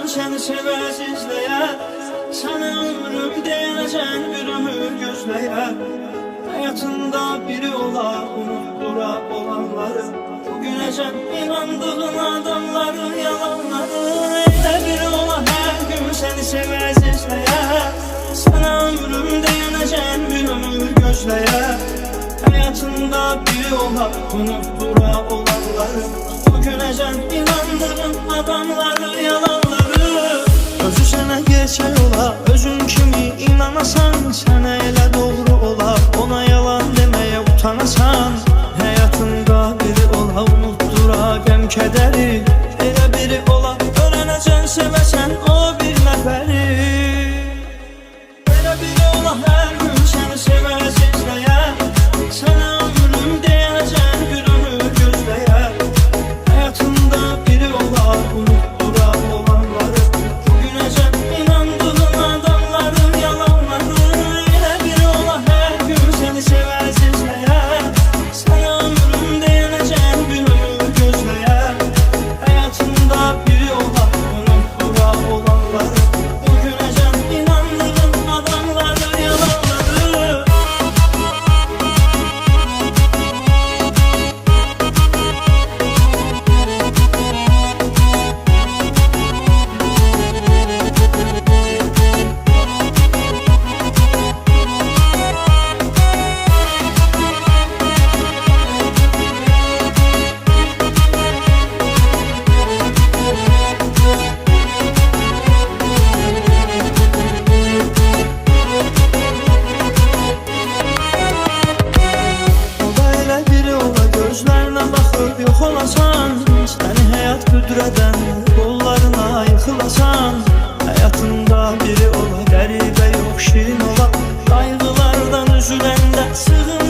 seni sevəz izləyər. Sənə ömrüm deyənəcən bir ömür gözləyər. Həyatında biri ola, unutdura olanları, bugünəcən inandığın adamları, yalanları. Elə biri ola, hər gün səni sevəz izləyər. Sənə ömrüm deyənəcən bir ömür gözləyər. Həyatında biri ola, unutdura olanları, bugünəcən inandığın adamları, yalanları. Özü sənə gerçək ola, özün kimi inanasan. Sənə elə doğru ola, ona yalan deməyə utanasan. Həyatında biri ola, unutdura qəm kədəri. Elə biri ola, öyrənəcən sevəsən o bir nəfəri. Elə biri ola, hər gün səni sevəz izləyər. Sənə ömrüm deyənəcən bir ömür gözləyər. Həyatında biri ola, unutdura olanları, bugünəcən inandığın adamları, yalanları. Elə biri ola, hər gün səni sevəz izləyər. Sənə ömrüm deyənəcən bir ömür gözləyər. Həyatında biri ola, unutdura olanları, bugünəcən inandığın adamları, yalanları. Gözlərinə baxıb yox olasan. Səni həyat büdrədən qollarına yıxılasan. Həyatında biri ola, qəribə yox şirin ola. Qayğılardan üzüləndə sığın